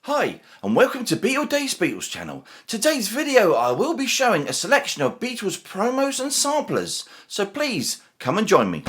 Hi, and welcome to BeatleDave's Beatles channel. Today's video I will be showing a selection of Beatles promos and samplers, so please come and join me.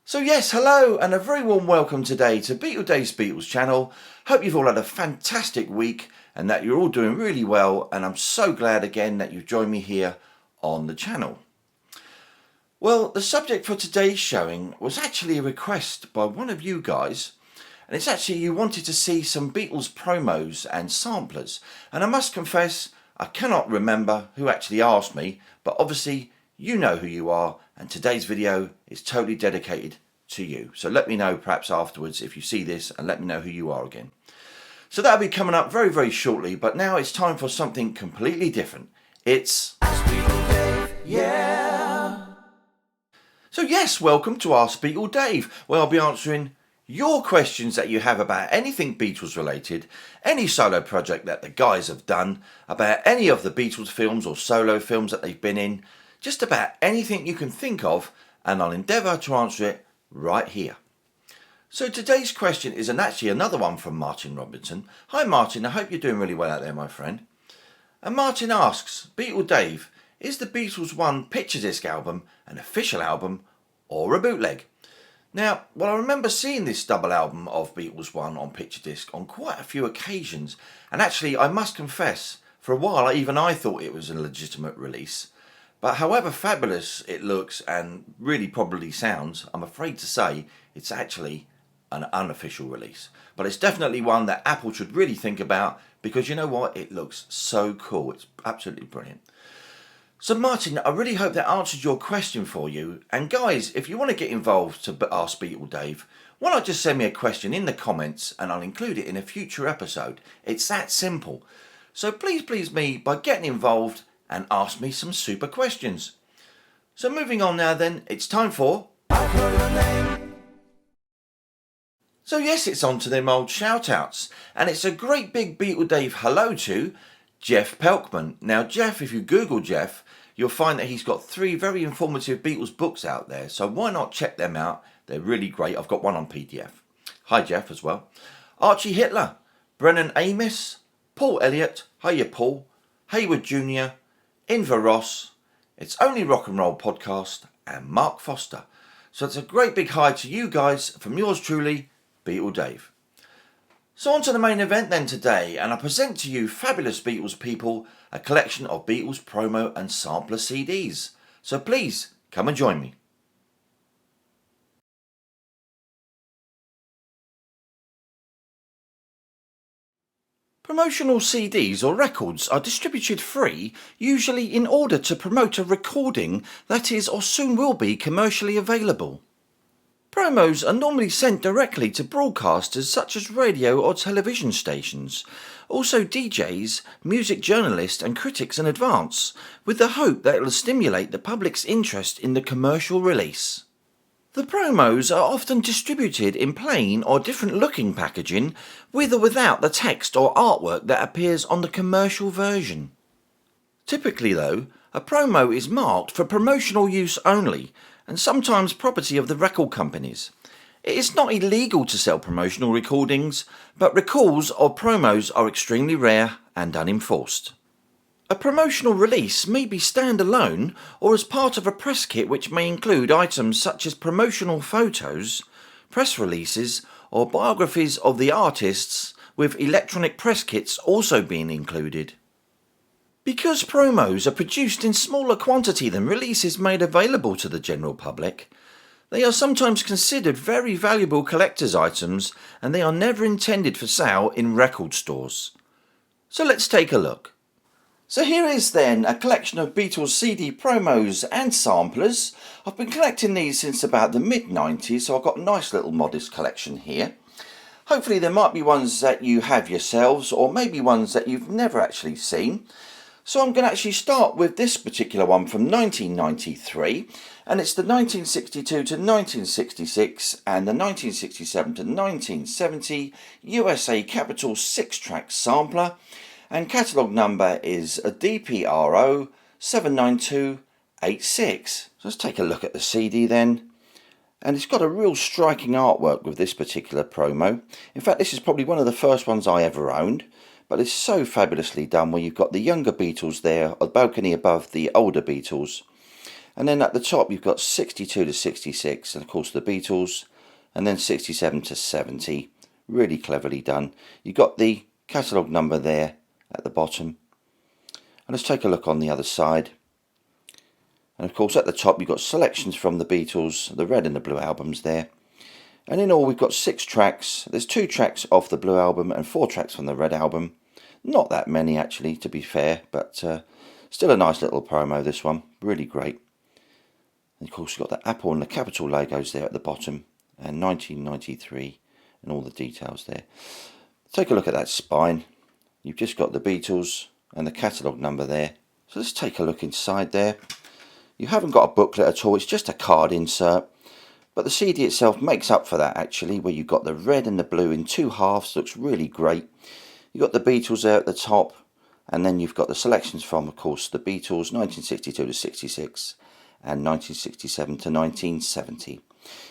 So yes, hello and a very warm welcome today to BeatleDave's Beatles channel. Hope you've all had a fantastic week and that you're all doing really well, and I'm so glad again that you've joined me here on the channel. Well, the subject for today's showing was actually a request by one of you guys, and it's actually you wanted to see some Beatles promos and samplers, and I must confess I cannot remember who actually asked me, but obviously you know who you are, and today's video is totally dedicated to you. So let me know perhaps afterwards if you see this, and let me know who you are again. So that'll be coming up very, very shortly, but now it's time for something completely different. It's Ask BeatleDave, yeah! So yes, welcome to Ask BeatleDave, where I'll be answering your questions that you have about anything Beatles related, any solo project that the guys have done, about any of the Beatles films or solo films that they've been in, just about anything you can think of, and I'll endeavour to answer it right here. So today's question is actually another one from Martin Robinson. Hi Martin, I hope you're doing really well out there, my friend. And Martin asks, BeatleDave, is the Beatles One picture disc album an official album or a bootleg? Now, well, I remember seeing this double album of Beatles One on picture disc on quite a few occasions, and actually I must confess, for a while even I thought it was a legitimate release. But however fabulous it looks and really probably sounds, I'm afraid to say it's actually an unofficial release. But it's definitely one that Apple should really think about, because you know what, it looks so cool. It's absolutely brilliant. So Martin, I really hope that answered your question for you. And guys, if you want to get involved to Ask BeatleDave, why not just send me a question in the comments and I'll include it in a future episode. It's that simple. So please me by getting involved and ask me some super questions. So moving on now then, it's time for I've Heard Your Name. So yes, it's on to them old shout outs, and it's a great big BeatleDave hello to Jeff Pelkman. Now Jeff, if you Google Jeff, you'll find that he's got 3 very informative Beatles books out there, so why not check them out? They're really great. I've got one on PDF. Hi Jeff as well. Archie Hitler, Brennan Amis, Paul Elliott, hiya Paul, Hayward Jr., Inver Ross, It's Only Rock and Roll Podcast, and Mark Foster. So it's a great big hi to you guys from yours truly, BeatleDave. So on to the main event then today, and I present to you fabulous Beatles people, a collection of Beatles promo and sampler CDs. So please come and join me. Promotional CDs or records are distributed free, usually in order to promote a recording that is or soon will be commercially available. Promos are normally sent directly to broadcasters such as radio or television stations, also DJs, music journalists and critics in advance, with the hope that it will stimulate the public's interest in the commercial release. The promos are often distributed in plain or different looking packaging, with or without the text or artwork that appears on the commercial version. Typically though, a promo is marked for promotional use only, and sometimes property of the record companies. It is not illegal to sell promotional recordings, but recalls or promos are extremely rare and unenforced. A promotional release may be standalone or as part of a press kit, which may include items such as promotional photos, press releases or biographies of the artists, with electronic press kits also being included. Because promos are produced in smaller quantity than releases made available to the general public, they are sometimes considered very valuable collector's items, and they are never intended for sale in record stores. So let's take a look. So here is then a collection of Beatles CD promos and samplers. I've been collecting these since about the mid-90s, so I've got a nice little modest collection here. Hopefully there might be ones that you have yourselves, or maybe ones that you've never actually seen. So I'm going to actually start with this particular one from 1993, and it's the 1962 to 1966 and the 1967 to 1970 USA Capitol 6-track sampler, and catalogue number is a DPRO 79286. So let's take a look at the CD then. And it's got a real striking artwork with this particular promo. In fact, this is probably one of the first ones I ever owned, but it's so fabulously done, where you've got the younger Beatles there, a balcony above the older Beatles. And then at the top you've got 62 to 66, and of course the Beatles, and then 67 to 70. Really cleverly done. You've got the catalogue number there at the bottom. And let's take a look on the other side. And of course at the top you've got selections from the Beatles, the red and the blue albums there. And in all we've got 6 tracks. There's 2 tracks off the blue album and 4 tracks from the red album. Not that many actually, to be fair, but still a nice little promo, this one. Really great. And of course you've got the Apple and the Capitol logos there at the bottom, and 1993 and all the details there. Take a look at that spine. You've just got the Beatles and the catalogue number there. So let's take a look inside there. You haven't got a booklet at all, it's just a card insert. But the CD itself makes up for that actually, where you've got the red and the blue in 2 halves. Looks really great. You've got the Beatles there at the top, and then you've got the selections from, of course, the Beatles 1962 to 66 and 1967 to 1970.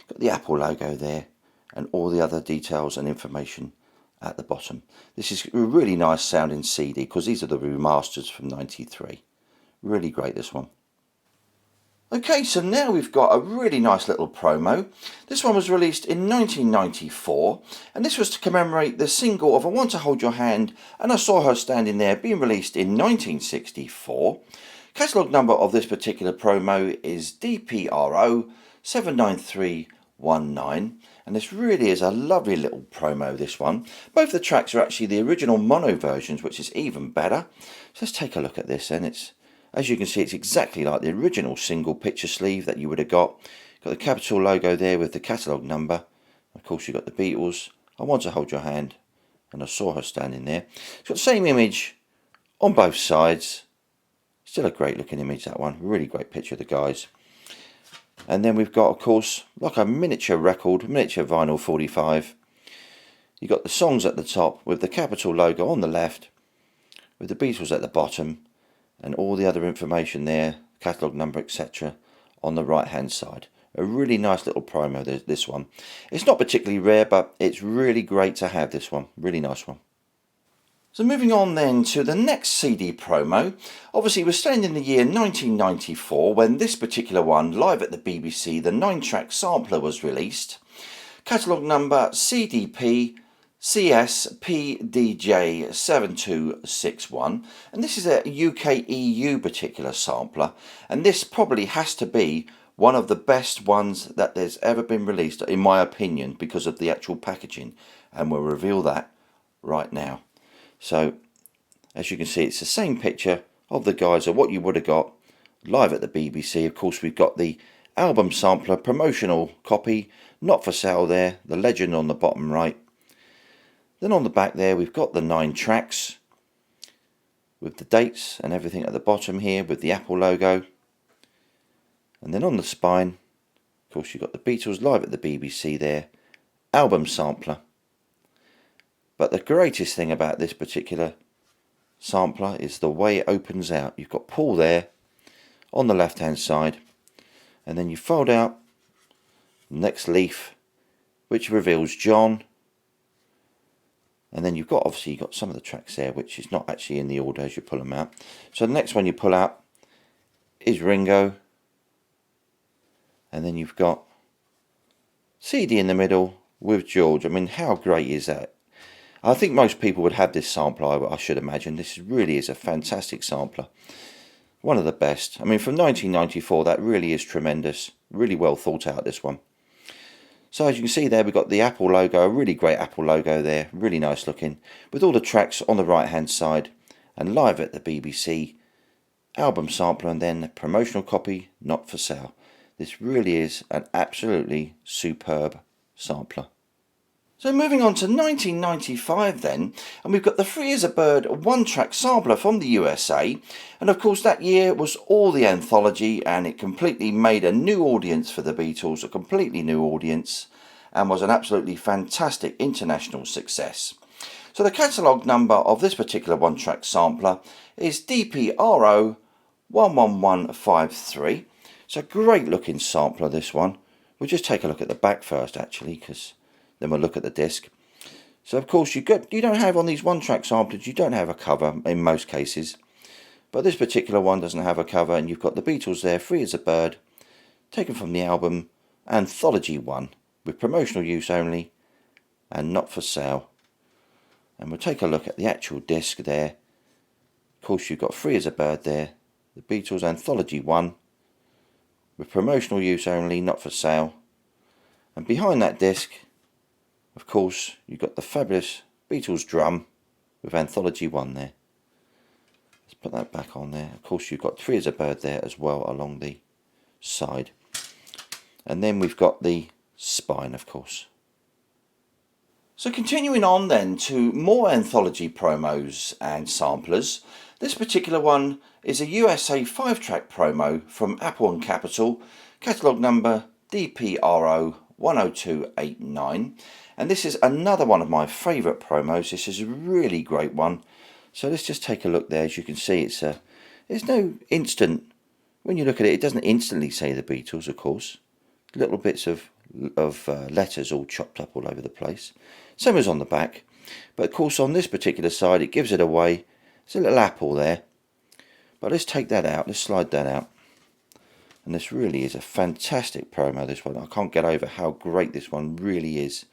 Got the Apple logo there and all the other details and information at the bottom. This is a really nice sounding CD because these are the remasters from 93. Really great, this one. Okay, so now we've got a really nice little promo. This one was released in 1994, and this was to commemorate the single of I Want to Hold Your Hand and I Saw Her Standing There, being released in 1964. Catalogue number of this particular promo is DPRO 79319, and this really is a lovely little promo, this one. Both the tracks are actually the original mono versions, which is even better. So let's take a look at this, and as you can see, it's exactly like the original single picture sleeve that you would have got. Got the Capitol logo there with the catalogue number. Of course, you've got the Beatles, I Want to Hold Your Hand, and I Saw Her Standing There. It's got the same image on both sides. Still a great looking image, that one. Really great picture of the guys. And then we've got, of course, like a miniature record, miniature vinyl 45. You've got the songs at the top with the Capitol logo on the left, with the Beatles at the bottom, and all the other information there, catalogue number, etc. on the right hand side. A really nice little promo, this one. It's not particularly rare, but it's really great to have this one. Really nice one. So moving on then to the next CD promo. Obviously we're staying in the year 1994 when this particular one, live at the BBC, the 9-track sampler was released. Catalogue number CDP CSPDJ7261, and this is a UK EU particular sampler, and this probably has to be one of the best ones that there's ever been released, in my opinion, because of the actual packaging, and we'll reveal that right now. So as you can see, it's the same picture of the guys of what you would have got live at the BBC. Of course, we've got the album sampler promotional copy, not for sale there, the legend on the bottom right. Then on the back there we've got the 9 tracks with the dates and everything at the bottom here with the Apple logo. And then on the spine, of course, you've got the Beatles live at the BBC there, album sampler. But the greatest thing about this particular sampler is the way it opens out. You've got Paul there on the left hand side, and then you fold out the next leaf, which reveals John. And then you've got, obviously, you've got some of the tracks there, which is not actually in the order as you pull them out. So the next one you pull out is Ringo. And then you've got CD in the middle with George. I mean, how great is that? I think most people would have this sampler, I should imagine. This really is a fantastic sampler. One of the best. I mean, from 1994, that really is tremendous. Really well thought out, this one. So as you can see there, we've got the Apple logo, a really great Apple logo there, really nice looking, with all the tracks on the right hand side, and live at the BBC, album sampler, and then promotional copy, not for sale. This really is an absolutely superb sampler. So moving on to 1995 then, and we've got the Free as a Bird one-track sampler from the USA, and of course that year was all the Anthology, and it completely made a new audience for the Beatles, a completely new audience, and was an absolutely fantastic international success. So the catalogue number of this particular one-track sampler is DPRO 11153. It's a great looking sampler, this one. We'll just take a look at the back first actually, because then we'll look at the disc. So of course you don't have on these one-track samplers, you don't have a cover in most cases. But this particular one doesn't have a cover, and you've got the Beatles there, Free as a Bird, taken from the album Anthology 1, with promotional use only and not for sale. And we'll take a look at the actual disc there. Of course you've got Free as a Bird there, the Beatles Anthology 1, with promotional use only, not for sale. And behind that disc, of course, you've got the fabulous Beatles drum with Anthology 1 there. Let's put that back on there. Of course, you've got Free as a Bird there as well along the side. And then we've got the spine, of course. So continuing on then to more Anthology promos and samplers. This particular one is a USA 5-track promo from Apple and Capitol, catalogue number DPRO 10289. And this is another one of my favourite promos. This is a really great one. So let's just take a look there. As you can see, there's no instant, when you look at it, it doesn't instantly say the Beatles, of course. Little bits of letters all chopped up all over the place. Same as on the back. But of course on this particular side, it gives it away. There's a little apple there. But let's take that out. Let's slide that out. And this really is a fantastic promo, this one. I can't get over how great this one really is.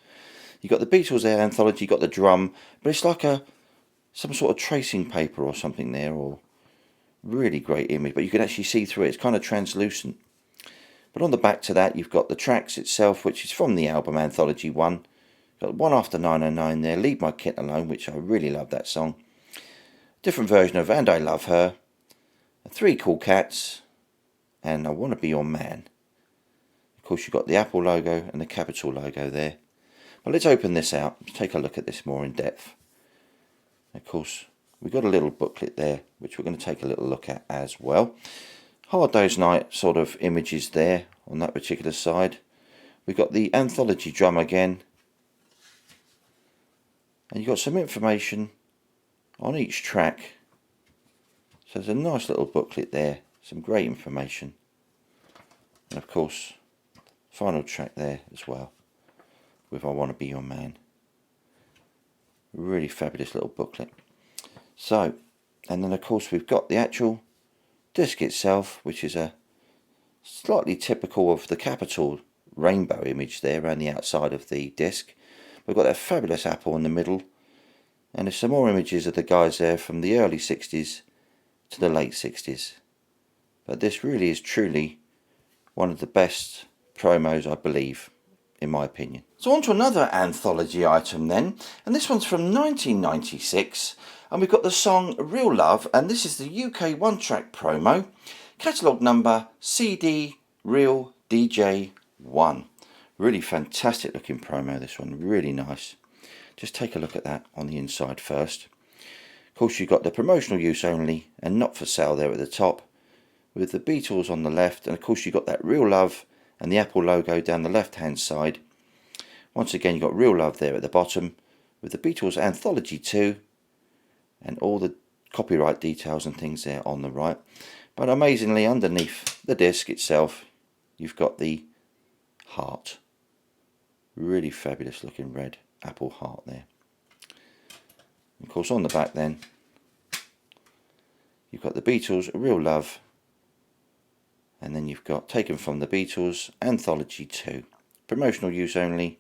You've got the Beatles there, Anthology, you've got the drum, but it's like some sort of tracing paper or something there, or really great image, but you can actually see through it. It's kind of translucent. But on the back to that, you've got the tracks itself, which is from the album Anthology 1. You've got One After 909 there, Leave My Kit Alone, which I really love that song. Different version of And I Love Her, Three Cool Cats, and I Want to Be Your Man. Of course, you've got the Apple logo and the Capitol logo there. Well, let's open this out. Let's take a look at this more in depth. Of course, we've got a little booklet there, which we're going to take a little look at as well. Hard Day's Night sort of images there on that particular side. We've got the Anthology drum again. And you've got some information on each track. So there's a nice little booklet there. Some great information. And of course, final track there as well, with I Want to Be Your Man. Really fabulous little booklet. So, and then of course we've got the actual disc itself, which is a slightly typical of the Capitol rainbow image there around the outside of the disc. We've got that fabulous apple in the middle, and there's some more images of the guys there from the early 60s to the late 60s. But this really is truly one of the best promos, I believe, in my opinion. So on to another Anthology item then, and this one's from 1996, and we've got the song Real Love, and this is the UK one-track promo, catalogue number CD Real DJ 1. Really fantastic looking promo, this one, really nice. Just take a look at that on the inside first. Of course, you've got the promotional use only and not for sale there at the top, with the Beatles on the left, and of course you've got that Real Love and the Apple logo down the left hand side. Once again, you've got Real Love there at the bottom, with the Beatles Anthology 2 and all the copyright details and things there on the right. But amazingly, underneath the disc itself, you've got the heart. Really fabulous looking red apple heart there. Of course, on the back then, you've got the Beatles Real Love, and then you've got taken from the Beatles Anthology 2. Promotional use only,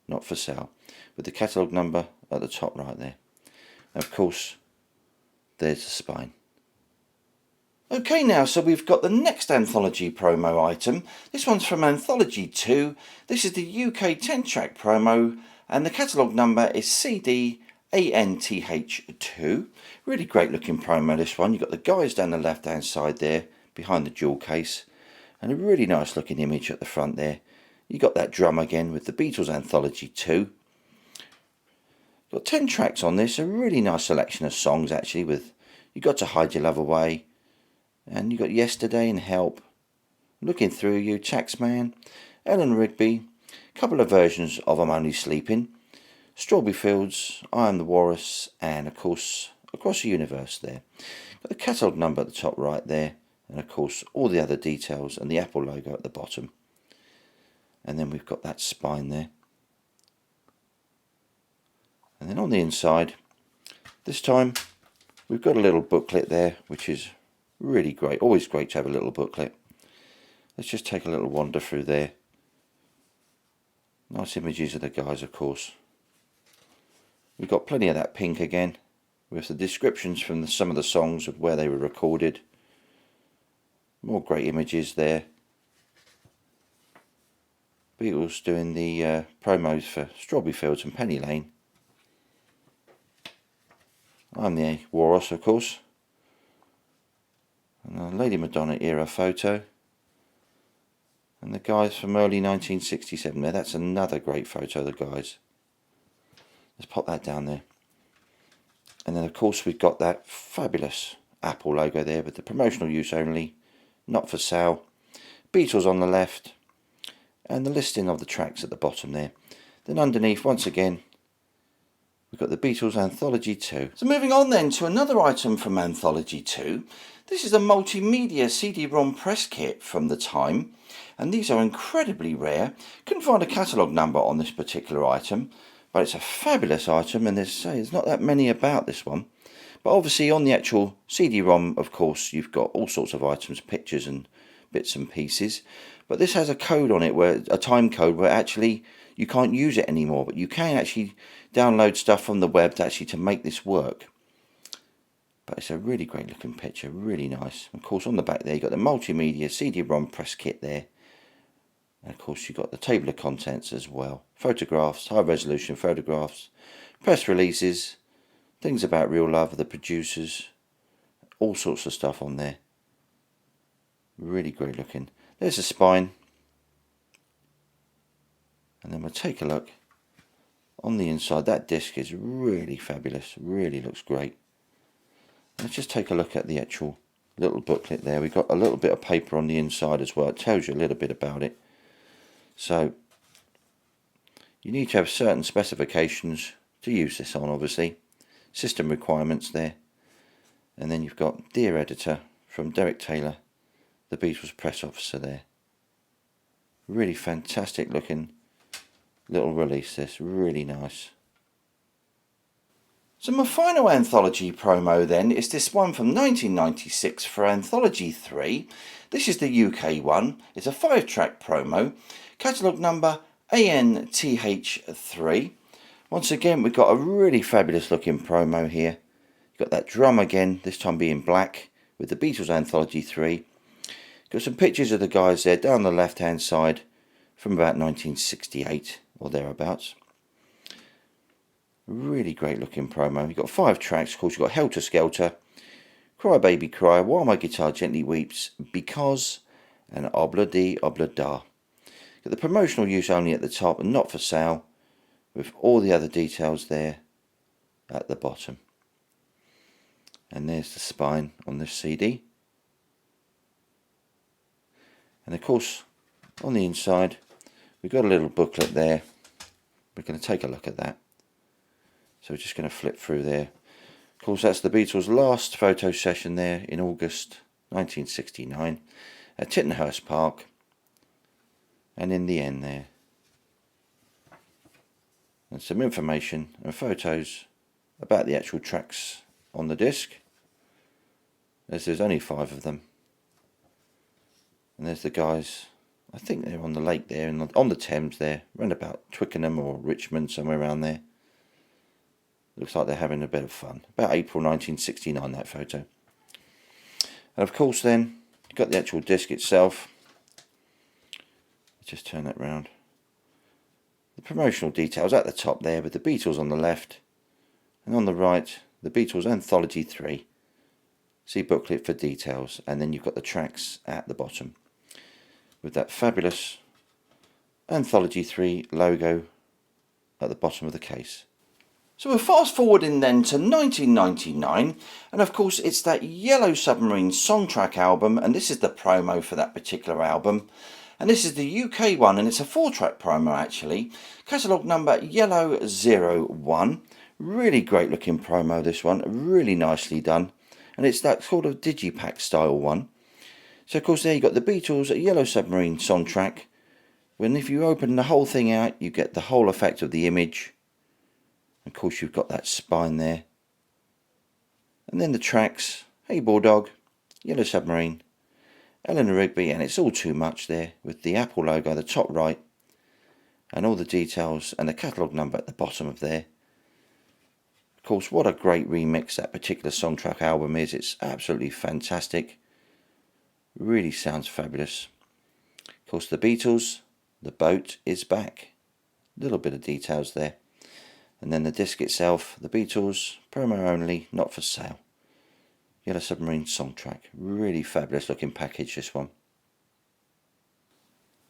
not for sale, with the catalogue number at the top right there. And of course, there's the spine. Okay, now, so we've got the next Anthology promo item. This one's from Anthology 2. This is the UK 10-track promo, and the catalogue number is CD ANTH2. Really great looking promo, this one. You've got the guys down the left-hand side there, behind the jewel case, and a really nice looking image at the front there. You got that drum again with the Beatles Anthology 2. Got 10 tracks on this, a really nice selection of songs actually, with You Got to Hide Your Love Away, and you got Yesterday and Help, Looking Through You, Taxman, Ellen Rigby, a couple of versions of I'm Only Sleeping, Strawberry Fields, I Am the Walrus, and of course Across the Universe there. Got the catalogue number at the top right there, and of course all the other details and the Apple logo at the bottom. And then we've got that spine there. And then on the inside, this time we've got a little booklet there, which is really great. Always great to have a little booklet. Let's just take a little wander through there. Nice images of the guys, of course. We've got plenty of that pink again, with the descriptions from some of the songs of where they were recorded. More great images there. Beatles doing the promos for Strawberry Fields and Penny Lane. I'm the Walrus, of course. And a Lady Madonna era photo. And the guys from early 1967 there. That's another great photo of the guys. Let's pop that down there. And then of course we've got that fabulous Apple logo there with the promotional use only, not for sale. Beatles on the left. And the listing of the tracks at the bottom there. Then underneath, once again, we've got the Beatles Anthology 2. So moving on then to another item from Anthology 2. This is a multimedia CD-ROM press kit from the time, and these are incredibly rare. Couldn't find a catalogue number on this particular item, but it's a fabulous item, and there's not that many about this one. But obviously on the actual CD-ROM, of course, you've got all sorts of items, pictures and bits and pieces. But this has a code on it, where a time code where actually you can't use it anymore, but you can actually download stuff from the web to make this work. But it's a really great looking picture, really nice. Of course on the back there you've got the multimedia CD-ROM press kit there. And of course you've got the table of contents as well. Photographs, high resolution photographs, press releases, things about Real Love, the producers, all sorts of stuff on there. Really great looking. There's the spine. And then we'll take a look on the inside. That disc is really fabulous, really looks great. Let's just take a look at the actual little booklet there. We've got a little bit of paper on the inside as well. It tells you a little bit about it. So you need to have certain specifications to use this on, obviously. System requirements there. And then you've got Dear Editor from Derek Taylor, the Beatles press officer there. Really fantastic looking little release, this, really nice. So my final Anthology promo then is this one from 1996 for Anthology 3. This is the UK one. It's a 5-track promo. Catalogue number ANTH3. Once again we've got a really fabulous looking promo here. You've got that drum again, this time being black, with the Beatles Anthology 3. Got some pictures of the guys there down the left hand side from about 1968 or thereabouts. Really great looking promo. You've got 5 tracks. Of course you've got Helter Skelter, Cry Baby Cry, While My Guitar Gently Weeps, Because, and Obla Di Obla Da. Got the promotional use only at the top and not for sale, with all the other details there at the bottom. And there's the spine on this CD. And of course on the inside we've got a little booklet there. We're going to take a look at that. So we're just going to flip through there. Of course that's the Beatles' last photo session there in August 1969 at Tittenhurst Park. And in the end there. And some information and photos about the actual tracks on the disc, as there's only 5 of them. And there's the guys, I think they're on the lake there, and on the Thames there, around about Twickenham or Richmond, somewhere around there. Looks like they're having a bit of fun. About April 1969, that photo. And of course then, you've got the actual disc itself. Just turn that round. The promotional details at the top there, with the Beatles on the left, and on the right the Beatles Anthology 3. See booklet for details, and then you've got the tracks at the bottom with that fabulous Anthology 3 logo at the bottom of the case. So we're fast forwarding then to 1999, and of course it's that Yellow Submarine Songtrack album, and this is the promo for that particular album. And this is the UK one, and it's a 4-track promo actually. Catalogue number Yellow 01. Really great looking promo, this one, really nicely done. And it's that sort of digipack style one. So of course there you got the Beatles Yellow Submarine Songtrack. When if you open the whole thing out, you get the whole effect of the image. Of course you've got that spine there. And then the tracks, Hey Bulldog, Yellow Submarine, Eleanor Rigby, and it's all too much there with the Apple logo at the top right. And all the details and the catalogue number at the bottom of there. Of course, what a great remix that particular Songtrack album is. It's absolutely fantastic. Really sounds fabulous. Of course, the Beatles, the boat is back. Little bit of details there. And then the disc itself, the Beatles, promo only, not for sale. Yellow Submarine Songtrack. Really fabulous looking package, this one.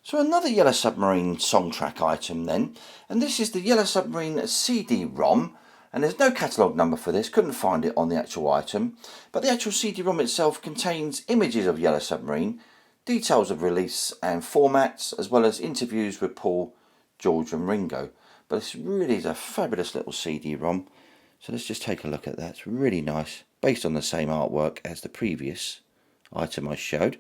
So another Yellow Submarine Songtrack item then. And this is the Yellow Submarine CD-ROM. And there's no catalogue number for this, couldn't find it on the actual item. But the actual CD-ROM itself contains images of Yellow Submarine, details of release and formats, as well as interviews with Paul, George and Ringo. But this really is a fabulous little CD-ROM. So let's just take a look at that. It's really nice, based on the same artwork as the previous item I showed.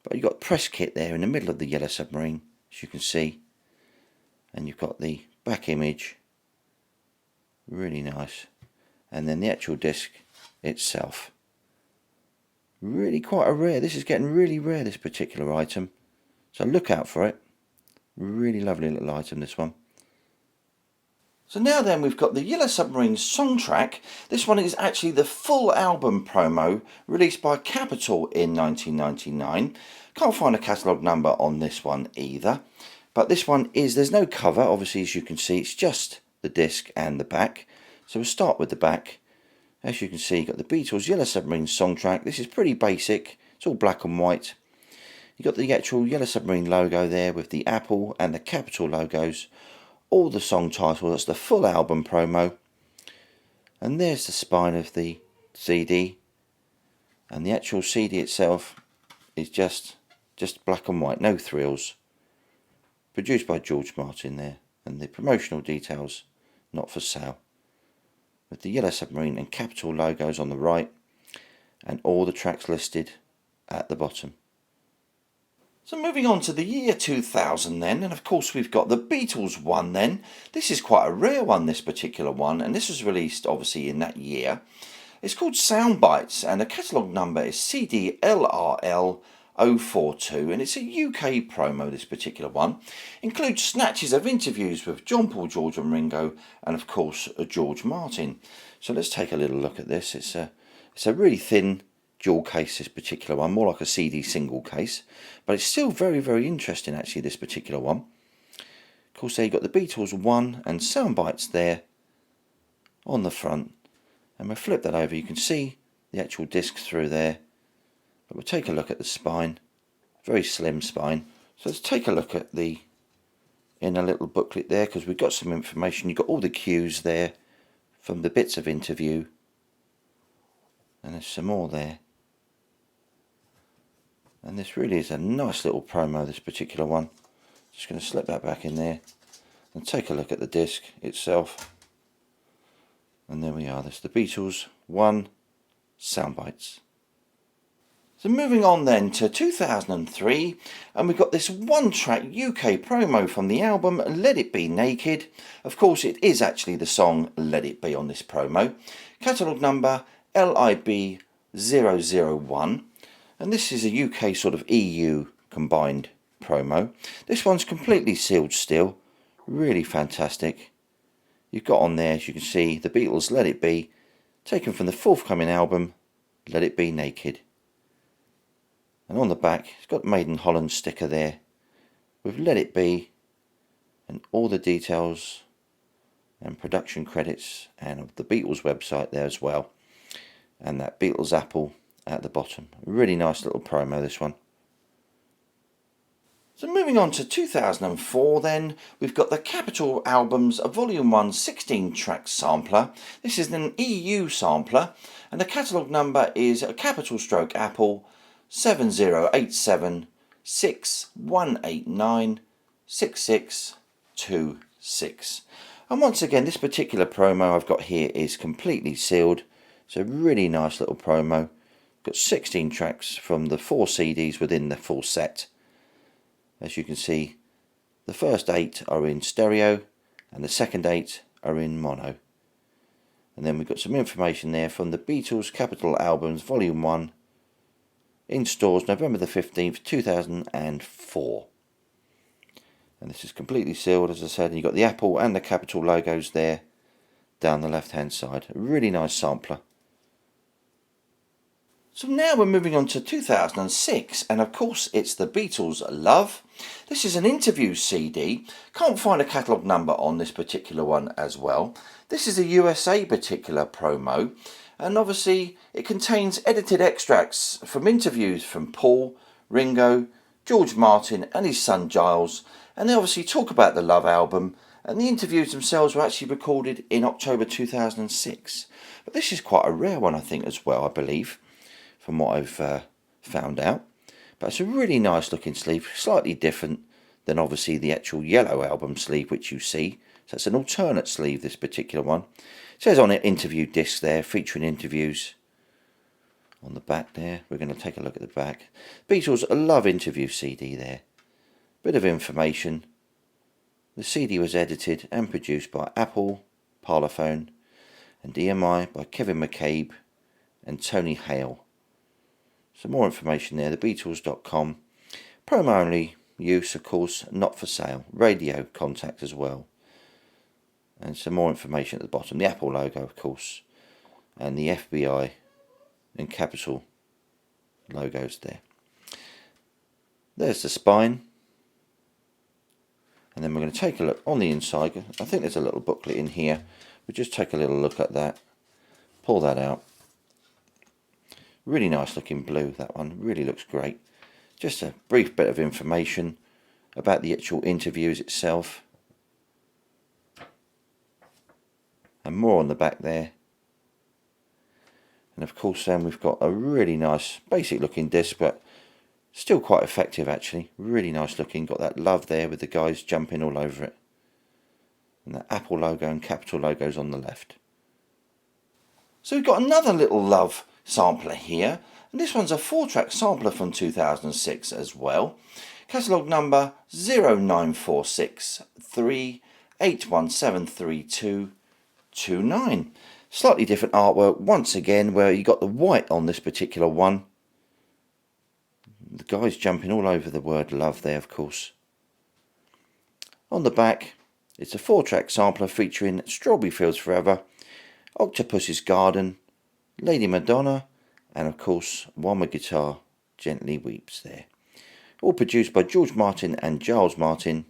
But you've got Press Kit there in the middle of the Yellow Submarine, as you can see. And you've got the back image. Really nice. And then the actual disc itself. Really quite a rare. This is getting really rare, this particular item. So look out for it. Really lovely little item, this one. So now then we've got the Yellow Submarine Songtrack. This one is actually the full album promo released by Capitol in 1999. Can't find a catalogue number on this one either. But this one is, there's no cover, obviously, as you can see, it's just the disc and the back. So we'll start with the back. As you can see, you've got the Beatles Yellow Submarine Songtrack. This is pretty basic, it's all black and white. You've got the actual Yellow Submarine logo there with the Apple and the Capitol logos. All the song titles, that's the full album promo. And there's the spine of the CD. And the actual CD itself is just black and white, no thrills. Produced by George Martin there. And the promotional details, not for sale. With the Yellow Submarine and Capitol logos on the right. And all the tracks listed at the bottom. So moving on to the year 2000 then, and of course we've got the Beatles one then. This is quite a rare one, this particular one, and this was released obviously in that year. It's called Soundbites, and the catalogue number is CDLRL042, and it's a UK promo, this particular one. Includes snatches of interviews with John, Paul, George and Ringo, and of course George Martin. So let's take a little look at this. It's a really thin dual case, this particular one, more like a CD single case, but it's still very, very interesting actually, this particular one. Of course there you've got the Beatles 1 and Soundbites there on the front, and we'll flip that over, you can see the actual disc through there, but we'll take a look at the spine, very slim spine. So let's take a look at the inner little booklet there, because we've got some information. You've got all the cues there from the bits of interview, and there's some more there. And this really is a nice little promo, this particular one. Just going to slip that back in there and take a look at the disc itself. And there we are, that's the Beatles 1 Soundbites. So moving on then to 2003, and we've got this 1-track UK promo from the album Let It Be Naked. Of course it is actually the song Let It Be on this promo. Catalogue number LIB001. And this is a UK sort of EU combined promo. This one's completely sealed still, really fantastic. You've got on there, as you can see, the Beatles Let It Be, taken from the forthcoming album Let It Be Naked. And on the back, it's got Made in Holland sticker there with Let It Be and all the details and production credits and of the Beatles website there as well. And that Beatles Apple at the bottom. Really nice little promo, this one. So moving on to 2004 then, we've got the Capitol Albums Volume 1 16-track sampler. This is an EU sampler and the catalogue number is a capital stroke Apple 7087 6189 6626. And once again, this particular promo I've got here is completely sealed. It's a really nice little promo. Got 16 tracks from the 4 CDs within the full set. As you can see, the first 8 are in stereo and the second 8 are in mono. And then we've got some information there from the Beatles Capitol Albums Volume 1 in stores November the 15th 2004. And this is completely sealed, as I said, and you've got the Apple and the Capitol logos there down the left hand side. A really nice sampler. So now we're moving on to 2006, and of course it's the Beatles Love. This is an interview CD. Can't find a catalogue number on this particular one as well. This is a USA particular promo, and obviously it contains edited extracts from interviews from Paul, Ringo, George Martin and his son Giles, and they obviously talk about the Love album, and the interviews themselves were actually recorded in October 2006. But this is quite a rare one, I think, as well, I believe, from what I've found out. But it's a really nice looking sleeve, slightly different than obviously the actual yellow album sleeve which you see. So it's an alternate sleeve, this particular one. It says on it interview disc there, featuring interviews on the back there. We're going to take a look at the back. Beatles Love interview CD there. Bit of information. The CD was edited and produced by Apple, Parlophone and EMI by Kevin McCabe and Tony Hale. Some more information there, thebeatles.com. Promo only use, of course, not for sale. Radio contact as well. And some more information at the bottom. The Apple logo, of course. And the FBI and Capitol logos there. There's the spine. And then we're going to take a look on the inside. I think there's a little booklet in here. We'll just take a little look at that. Pull that out. Really nice looking blue, that one. Really looks great. Just a brief bit of information about the actual interviews itself. And more on the back there. And of course then we've got a really nice basic looking disc, but still quite effective actually. Really nice looking. Got that Love there with the guys jumping all over it. And the Apple logo and Capitol logos on the left. So we've got another little Love sampler here, and this one's a 4-track sampler from 2006 as well. Catalogue number 0946381732229. Slightly different artwork once again, where you got the white on this particular one. The guy's jumping all over the word love there, of course. On the back, it's a 4-track sampler featuring Strawberry Fields Forever, Octopus's Garden, Lady Madonna, and of course One With Guitar Gently Weeps there. All produced by George Martin and Giles Martin.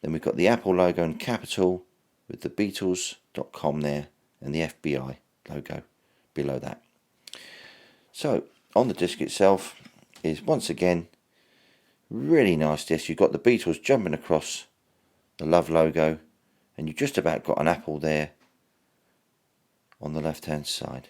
Then we've got the Apple logo and Capitol with the Beatles.com there and the FBI logo below that. So on the disc itself is once again really nice disc. You've got the Beatles jumping across the Love logo, and you've just about got an apple there on the left hand side.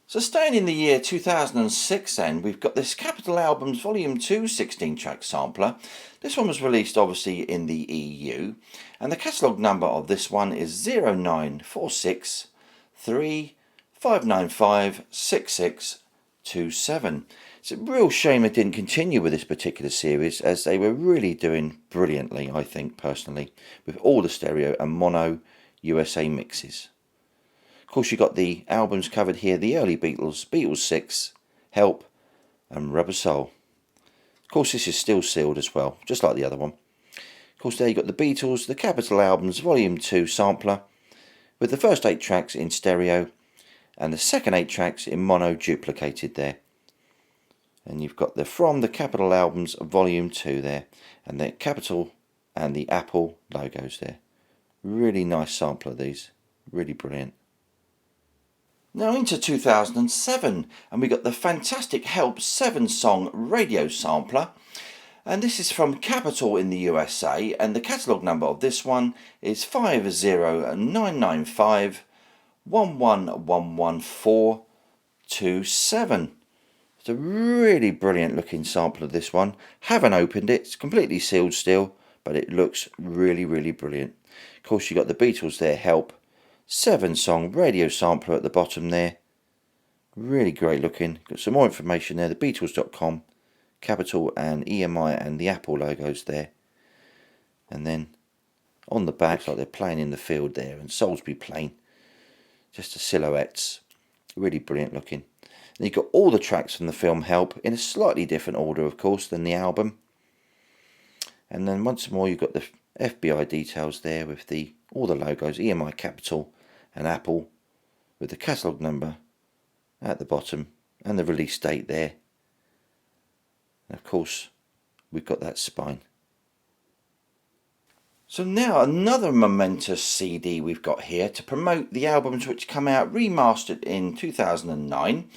So staying in the year 2006 then, we've got this Capitol Albums Volume 2 16-track sampler. This one was released obviously in the EU, and the catalogue number of this one is 09463595667. It's a real shame they didn't continue with this particular series, as they were really doing brilliantly, I think personally, with all the stereo and mono USA mixes. Of course, you got the albums covered here, the early Beatles, Beatles 6, Help and Rubber Soul. Of course, this is still sealed as well, just like the other one. Of course, there you got the Beatles, the Capitol Albums Volume 2 sampler, with the first 8 tracks in stereo and the second 8 tracks in mono duplicated there. And you've got the From the Capitol Albums Volume 2 there, and the Capitol and the Apple logos there. Really nice sampler, these, really brilliant. Now into 2007, and we got the fantastic Help 7-song radio sampler. And this is from Capitol in the USA, and the catalogue number of this one is 50995111427. It's a really brilliant looking sample of this one. Haven't opened it, it's completely sealed still, but it looks really, really brilliant. Of course, you got the Beatles there, Help, 7-song radio sampler at the bottom there. Really great looking. Got some more information there, thebeatles.com, Capitol and EMI and the Apple logos there. And then on the back, like they're playing in the field there, and Salisbury Plain, just the silhouettes. Really brilliant looking. And you've got all the tracks from the film Help in a slightly different order, of course, than the album. And then once more, you've got the FBI details there with all the logos, EMI, Capitol and Apple, with the catalogue number at the bottom and the release date there. And of course, we've got that spine. So now another momentous CD we've got here to promote the albums which come out remastered in 2009.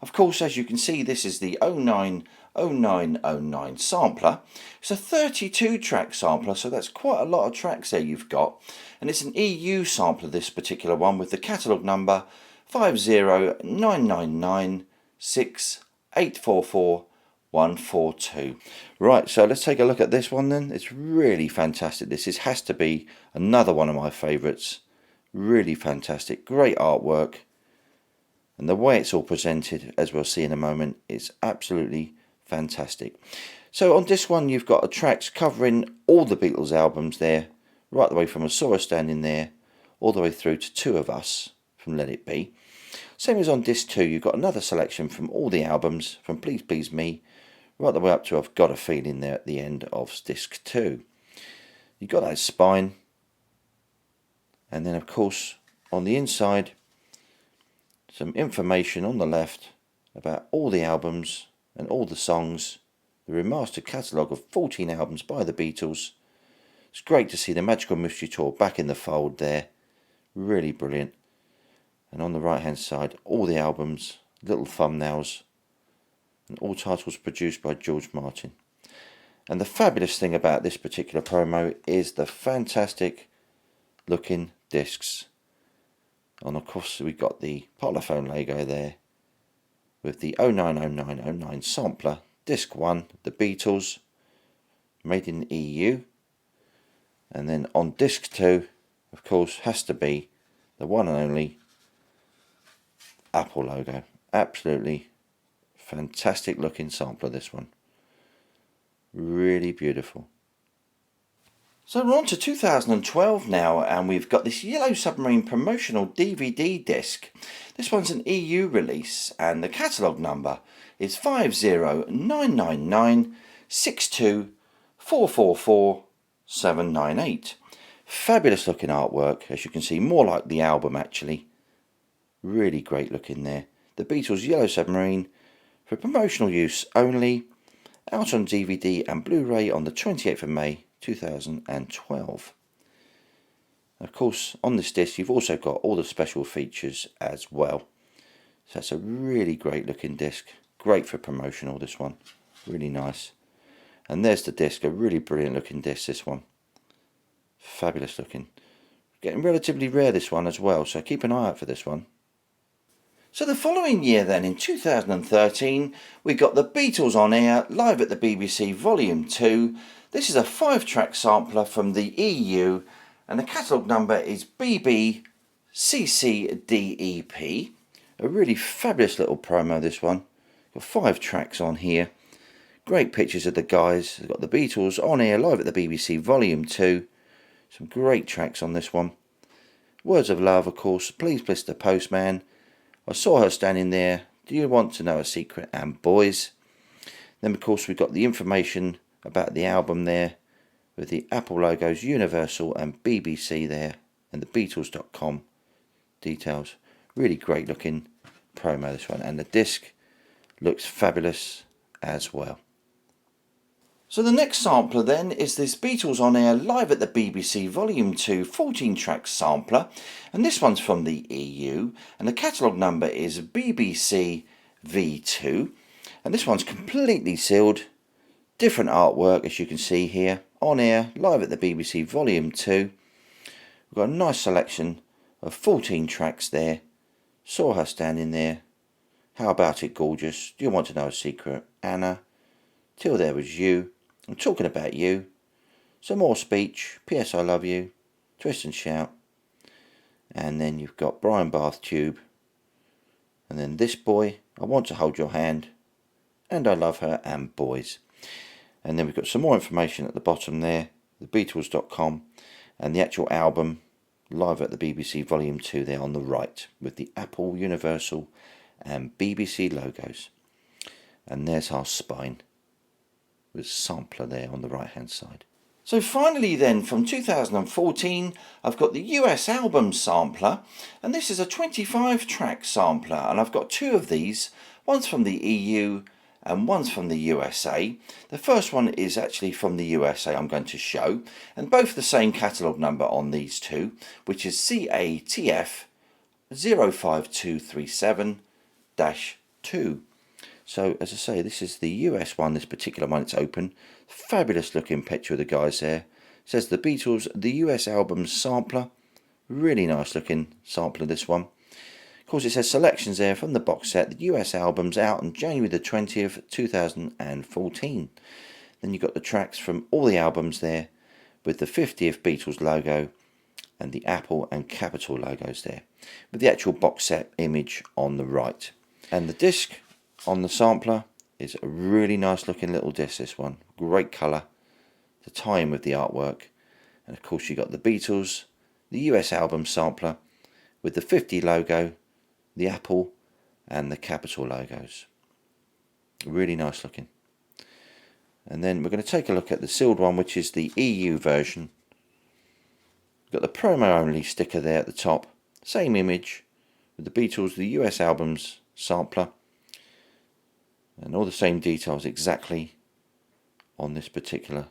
Of course, as you can see, this is the 090909 sampler. It's a 32 track sampler, so that's quite a lot of tracks there you've got. And it's an EU sampler, this particular one, with the catalogue number 509996844. Right, so let's take a look at this one then. It's really fantastic. This has to be another one of my favourites. Really fantastic, great artwork. And the way it's all presented, as we'll see in a moment, is absolutely fantastic. So on this one, you've got the tracks covering all the Beatles albums there, right the way from I Saw Her Standing There, all the way through to Two of Us from Let It Be. Same as on disc 2, you've got another selection from all the albums, from Please Please Me, right the way up to I've Got a Feeling there at the end of disc 2. You've got that spine, and then of course on the inside, some information on the left about all the albums and all the songs, the remastered catalogue of 14 albums by the Beatles. It's great to see the Magical Mystery Tour back in the fold there, really brilliant. And on the right hand side, all the albums, little thumbnails, and all titles produced by George Martin. And the fabulous thing about this particular promo is the fantastic looking discs. And of course we've got the Parlophone logo there with the 090909 sampler, disc 1, the Beatles, made in the EU. And then on disc 2, of course, has to be the one and only Apple logo. Absolutely fantastic looking sampler, this one. Really beautiful. So we're on to 2012 now, and we've got this Yellow Submarine promotional DVD disc. This one's an EU release, and the catalogue number is 5099962444798. Fabulous looking artwork, as you can see, more like the album actually. Really great looking there. The Beatles Yellow Submarine for promotional use only, out on DVD and Blu-ray on the 28th of May 2012. Of course, on this disc you've also got all the special features as well. So that's a really great looking disc. Great for promotional, this one. Really nice. And there's the disc, a really brilliant looking disc, this one. Fabulous looking. Getting relatively rare, this one as well, so keep an eye out for this one. So the following year then, in 2013, we got the Beatles on Air live at the BBC Volume 2. This is a 5-track sampler from the EU, and the catalogue number is BBCCDEP. A really fabulous little promo, this one. Got 5 tracks on here. Great pictures of the guys. They've got the Beatles on Air live at the BBC Volume 2. Some great tracks on this one. Words of Love, of course. Please Bliss the Postman. I Saw Her Standing There. Do You Want to Know a Secret? And Boys. Then of course we've got the information about the album there, with the Apple logos, Universal and BBC there, and the Beatles.com details. Really great looking promo, this one, and the disc looks fabulous as well. So the next sampler then is this Beatles on Air live at the BBC Volume 2 14-track sampler, and this one's from the EU, and the catalogue number is BBC V2, and this one's completely sealed. Different artwork as you can see here, on air, live at the BBC Volume 2. We've got a nice selection of 14 tracks there. Saw her standing there. How about it, gorgeous? Do you want to know a secret? Anna. Till there was you. I'm talking about you. Some more speech. P.S. I love you. Twist and shout. And then you've got Brian Bath Tube. And then this boy. I want to hold your hand. And I love her and boys. And then we've got some more information at the bottom there. TheBeatles.com. And the actual album. Live at the BBC Volume 2 there on the right. With the Apple, Universal and BBC logos. And there's our spine. With sampler there on the right hand side. So finally then, from 2014, I've got the US album sampler, and this is a 25 track sampler, and I've got two of these. One's from the EU and one's from the USA. The first one is actually from the USA I'm going to show, and both the same catalogue number on these two, which is CATF 05237-2. So, as I say, this is the US one, this particular one, it's open. Fabulous looking picture of the guys there. It says the Beatles, the US album sampler. Really nice looking sampler, this one. Of course, it says selections there from the box set. The US album's out on January the 20th, 2014. Then you've got the tracks from all the albums there with the 50th Beatles logo and the Apple and Capitol logos there. With the actual box set image on the right. And the disc on the sampler is a really nice looking little disc, this one. Great colour to tie in with the artwork. And of course you got the Beatles, the US album sampler with the 50 logo, the Apple and the Capitol logos. Really nice looking. And then we're going to take a look at the sealed one, which is the EU version. Got the promo only sticker there at the top. Same image with the Beatles, the US albums sampler. And all the same details exactly on this particular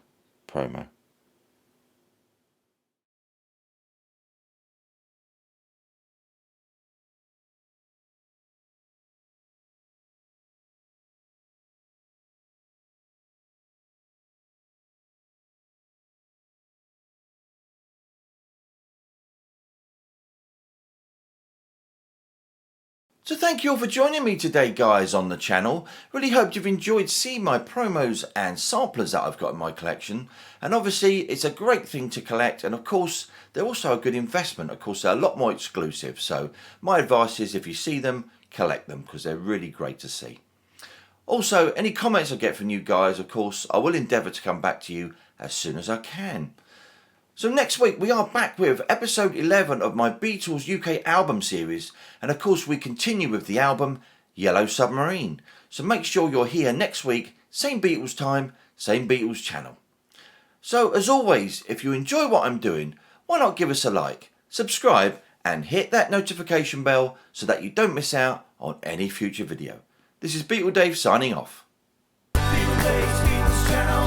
promo. So thank you all for joining me today, guys, on the channel. Really hope you've enjoyed seeing my promos and samplers that I've got in my collection. And obviously it's a great thing to collect, and of course they're also a good investment. Of course they're a lot more exclusive, so my advice is if you see them, collect them, because they're really great to see. Also, any comments I get from you guys, of course, I will endeavour to come back to you as soon as I can. So next week we are back with episode 11 of my Beatles UK album series, and of course we continue with the album Yellow Submarine. So make sure you're here next week, same Beatles time, same Beatles channel. So as always, if you enjoy what I'm doing, why not give us a like, subscribe and hit that notification bell so that you don't miss out on any future video. This is BeatleDave signing off. BeatleDave's Beatles channel.